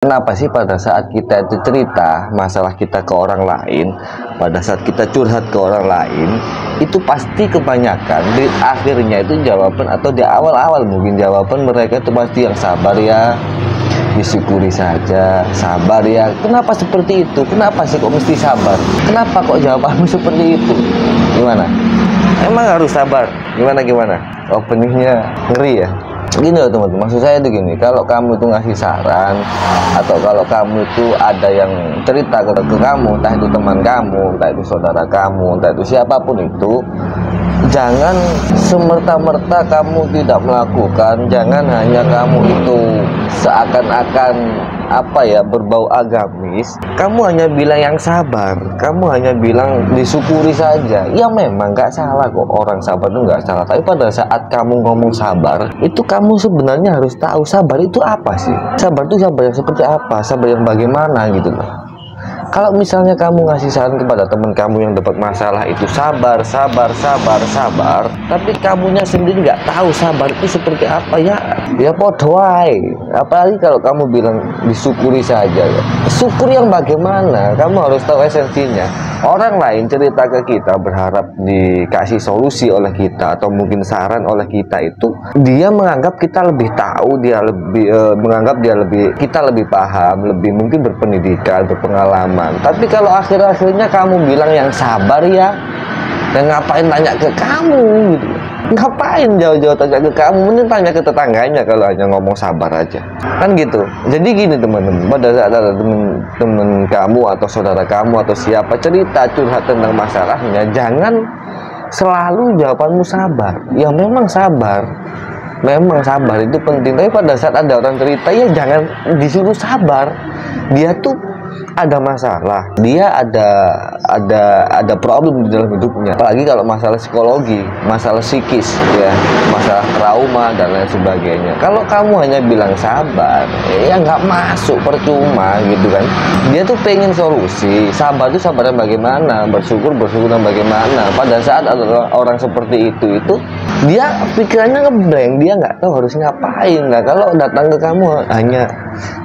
Kenapa sih pada saat kita itu cerita masalah kita ke orang lain, pada saat kita curhat ke orang lain, itu pasti kebanyakan di akhirnya itu jawaban, atau di awal-awal mungkin jawaban mereka itu pasti yang sabar ya, disyukuri saja, sabar ya. Kenapa seperti itu? Kenapa sih kok mesti sabar? Kenapa kok jawabanmu seperti itu? Gimana? Emang harus sabar? Gimana? Openingnya ngeri ya. Gini loh teman-teman, maksud saya itu gini, kalau kamu itu ngasih saran, atau kalau kamu itu ada yang cerita ke kamu, entah itu teman kamu, entah itu saudara kamu, entah itu siapapun itu, jangan semerta-merta kamu tidak melakukan. Jangan hanya kamu itu seakan-akan berbau agamis, kamu hanya bilang yang sabar, kamu hanya bilang disyukuri saja. Ya memang nggak salah kok, orang sabar itu nggak salah. Tapi pada saat kamu ngomong sabar, itu kamu sebenarnya harus tahu sabar itu apa sih. Sabar itu sabar yang seperti apa, sabar yang bagaimana gitu loh. Kalau misalnya kamu ngasih saran kepada teman kamu yang dapat masalah itu sabar, tapi kamunya sendiri nggak tahu sabar itu seperti apa, ya podoai. Apalagi kalau kamu bilang disyukuri saja, ya. Syukur yang bagaimana? Kamu harus tahu esensinya. Orang lain cerita ke kita berharap dikasih solusi oleh kita, atau mungkin saran oleh kita, itu dia menganggap kita lebih tahu, dia lebih kita lebih paham, lebih mungkin berpendidikan, berpengalaman. Tapi kalau akhir-akhirnya kamu bilang yang sabar ya, dan ngapain tanya ke kamu gitu? Ngapain jauh-jauh tanya ke kamu? Mending tanya ke tetangganya kalau hanya ngomong sabar aja, kan gitu. Jadi gini teman-teman, pada saat ada teman kamu atau saudara kamu atau siapa cerita curhat tentang masalahnya, jangan selalu jawabanmu sabar. Ya memang sabar itu penting, tapi pada saat ada orang cerita, ya jangan disuruh sabar. Dia tuh ada masalah, dia ada problem di dalam hidupnya, apalagi kalau masalah psikologi, masalah psikis ya, masalah trauma dan lain sebagainya. Kalau kamu hanya bilang sabar, ya nggak masuk, percuma gitu kan. Dia tuh pengen solusi. Sabar itu sabarnya bagaimana, bersyukur yang bagaimana. Pada saat ada orang seperti itu dia pikirannya ngeblank, dia nggak tahu harus ngapain. Nah kalau datang ke kamu hanya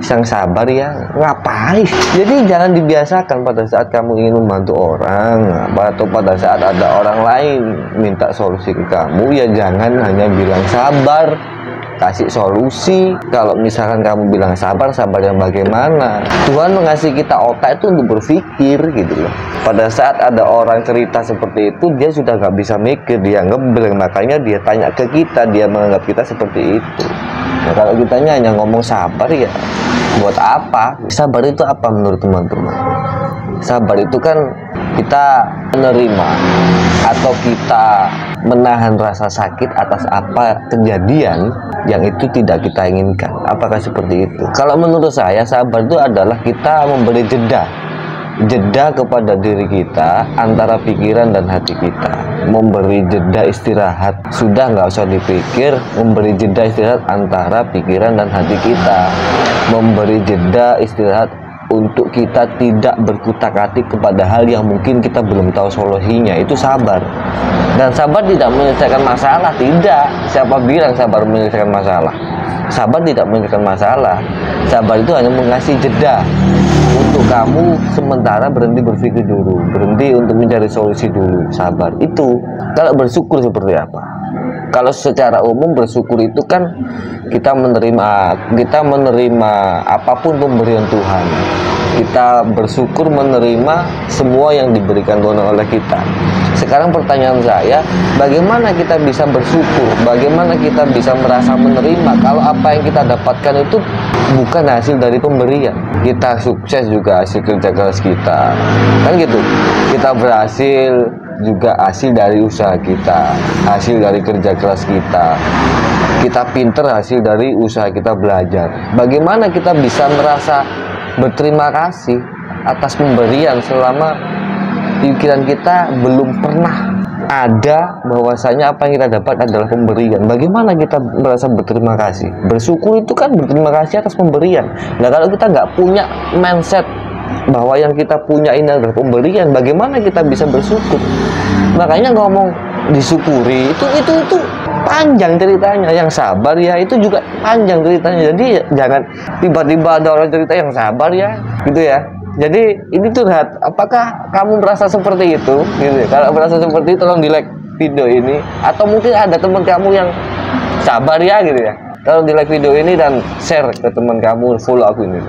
yang sabar ya, ngapain? Jadi jangan dibiasakan pada saat kamu ingin membantu orang, atau pada saat ada orang lain minta solusi ke kamu, ya jangan hanya bilang sabar, kasih solusi. Kalau misalkan kamu bilang sabar yang bagaimana? Tuhan mengasih kita otak itu untuk berpikir gitu loh. Pada saat ada orang cerita seperti itu, dia sudah nggak bisa mikir, dia ngeblank, makanya dia tanya ke kita, dia menganggap kita seperti itu. Nah, kalau kitanya hanya ngomong sabar, ya buat apa? Sabar itu apa menurut teman-teman? Sabar itu kan kita menerima, atau kita menahan rasa sakit atas apa kejadian yang itu tidak kita inginkan. Apakah seperti itu? Kalau menurut saya, sabar itu adalah kita memberi jeda kepada diri kita antara pikiran dan hati kita, memberi jeda istirahat. Sudah nggak usah dipikir, memberi jeda istirahat antara pikiran dan hati kita, memberi jeda istirahat untuk kita tidak berkutak-atik kepada hal yang mungkin kita belum tahu solusinya. Itu sabar. Dan sabar tidak menyelesaikan masalah, tidak. Siapa bilang sabar menyelesaikan masalah? Sabar tidak menyelesaikan masalah. Sabar itu hanya mengasih jeda untuk kamu sementara berhenti berpikir dulu, berhenti untuk mencari solusi dulu. Sabar itu. Kalau bersyukur seperti apa? Kalau secara umum bersyukur itu kan kita menerima apapun pemberian Tuhan. Kita bersyukur menerima semua yang diberikan Tuhan oleh kita. Sekarang pertanyaan saya, bagaimana kita bisa bersyukur? Bagaimana kita bisa merasa menerima kalau apa yang kita dapatkan itu bukan hasil dari pemberian? Kita sukses juga hasil kerja keras kita, kan gitu. Kita berhasil juga hasil dari usaha kita, hasil dari kerja keras kita. Kita pinter hasil dari usaha kita belajar. Bagaimana kita bisa merasa berterima kasih atas pemberian selama pikiran kita belum pernah ada bahwasanya apa yang kita dapat adalah pemberian? Bagaimana kita merasa berterima kasih? Bersyukur itu kan berterima kasih atas pemberian. Nah kalau kita nggak punya mindset bahwa yang kita punya ini adalah pemberian, bagaimana kita bisa bersyukur? Makanya ngomong disyukuri itu panjang ceritanya. Yang sabar ya itu juga panjang ceritanya. Jadi jangan tiba-tiba ada orang cerita yang sabar ya gitu ya. Jadi ini curhat, apakah kamu merasa seperti itu gitu ya? Kalau merasa seperti itu tolong di like video ini, atau mungkin ada teman kamu yang sabar ya gitu ya, tolong di like video ini dan share ke teman kamu, follow aku ini.